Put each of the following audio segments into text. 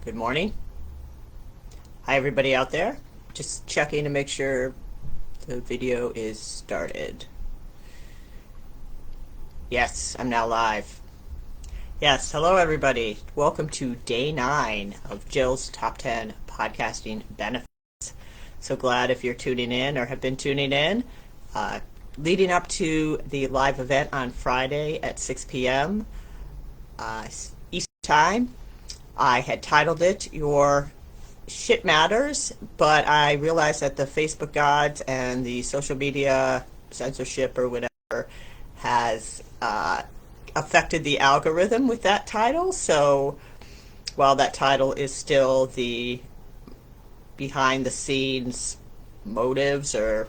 Good morning. Hi, everybody out there. Just checking to make sure the video is started. Yes, I'm now live. Yes, hello, everybody. Welcome to day 9 of Jill's Top 10 Podcasting Benefits. So glad if you're tuning in or have been tuning in. Leading up to the live event on Friday at 6 p.m. Eastern Time, I had titled it Your Shit Matters, but I realized that the Facebook gods and the social media censorship or whatever has affected the algorithm with that title. So while that title is still the behind the scenes motives or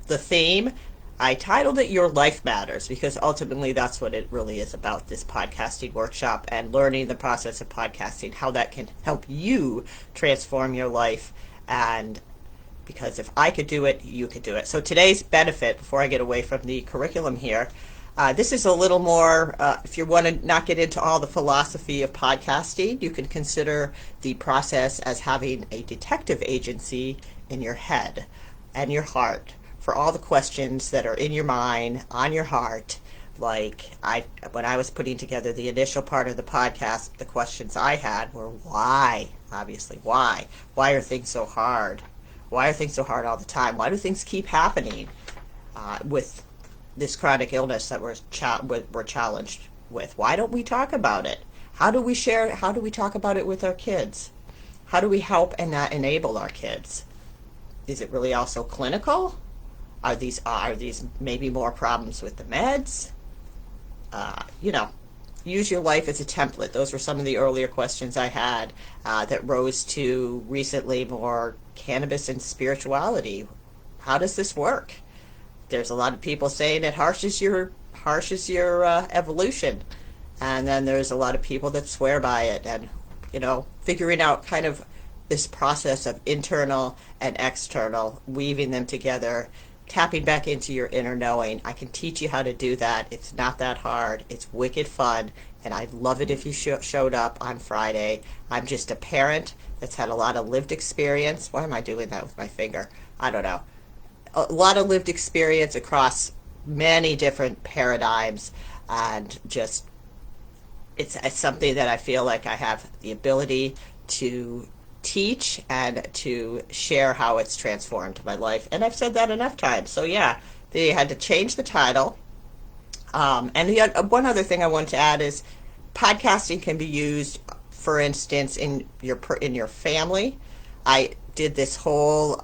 the theme, I titled it Your Life Matters because ultimately that's what it really is about, this podcasting workshop and learning the process of podcasting, how that can help you transform your life. And because if I could do it, you could do it. So today's benefit, before I get away from the curriculum here, this is a little more, if you want to not get into all the philosophy of podcasting, you can consider the process as having a detective agency in your head and your heart for all the questions that are in your mind, on your heart. Like when I was putting together the initial part of the podcast, the questions I had were why, obviously, why? Why are things so hard? Why are things so hard all the time? Why do things keep happening with this chronic illness that we're challenged with? Why don't we talk about it? How do we share? How do we talk about it with our kids? How do we help and not enable our kids? Is it really also clinical? Are these maybe more problems with the meds? Use your life as a template. Those were some of the earlier questions I had that rose to recently more cannabis and spirituality. How does this work? There's a lot of people saying it harshes your evolution, and then there's a lot of people that swear by it. And figuring out kind of this process of internal and external, weaving them together, tapping back into your inner knowing. I can teach you how to do that. It's not that hard. It's wicked fun, and I'd love it if you showed up on Friday. I'm just a parent that's had a lot of lived experience. Why am I doing that with my finger? I don't know. A lot of lived experience across many different paradigms, and just it's something that I feel like I have the ability to teach and to share how it's transformed my life. And I've said that enough times. So yeah, they had to change the title. One other thing I want to add is podcasting can be used, for instance, in your family. I did this whole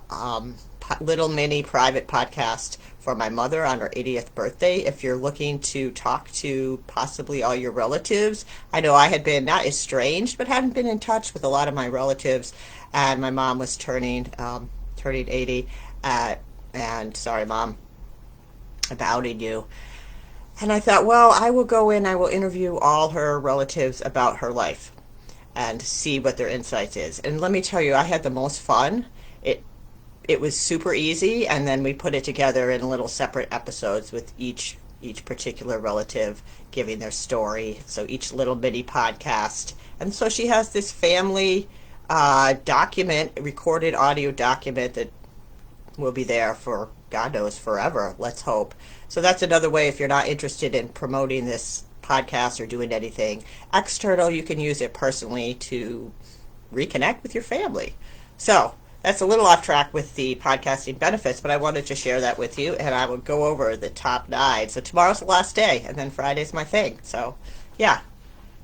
little mini private podcast for my mother on her 80th birthday. If you're looking to talk to possibly all your relatives, I know I had been not estranged, but hadn't been in touch with a lot of my relatives, and my mom was turning 80. And sorry, Mom, I'm outing you. And I thought, well, I will go in, I will interview all her relatives about her life and see what their insights is. And let me tell you, I had the most fun. It was super easy, and then we put it together in little separate episodes with each particular relative giving their story. So each little mini podcast. And so she has this family recorded audio document that will be there for God knows forever, let's hope. So that's another way, if you're not interested in promoting this podcast or doing anything external, you can use it personally to reconnect with your family. So that's a little off track with the podcasting benefits, but I wanted to share that with you, and I will go over the top 9. So tomorrow's the last day, and then Friday's my thing. So yeah,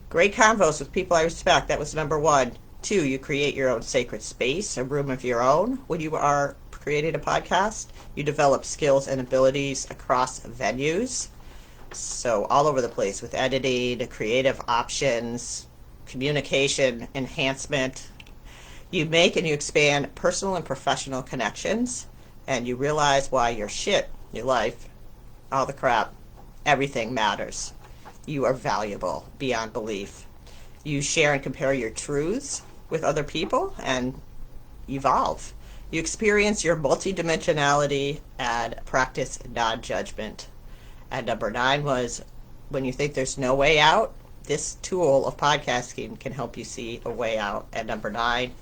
great convos with people I respect. That was number 1. 2, you create your own sacred space, a room of your own. When you are creating a podcast, you develop skills and abilities across venues. So all over the place with editing, creative options, communication enhancement. You make and you expand personal and professional connections, and you realize why your shit, your life, all the crap, everything matters. You are valuable beyond belief. You share and compare your truths with other people and evolve. You experience your multidimensionality and practice non-judgment. And number 9 was, when you think there's no way out, this tool of podcasting can help you see a way out. And number 9,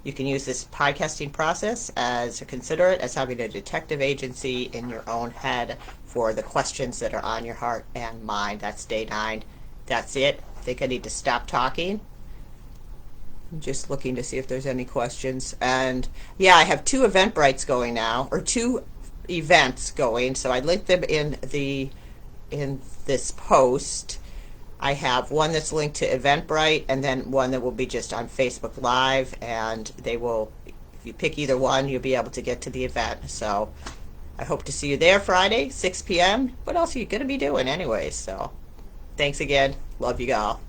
you can use this podcasting process as consider it as having a detective agency in your own head for the questions that are on your heart and mind. That's day 9. That's it. I think I need to stop talking. I'm just looking to see if there's any questions. And yeah, I have 2 Eventbrites going now, or 2 events going. So I linked them in this post. I have one that's linked to Eventbrite, and then one that will be just on Facebook Live, and they will, if you pick either one, you'll be able to get to the event. So I hope to see you there Friday, 6 p.m. What else are you going to be doing anyway? So thanks again. Love you all.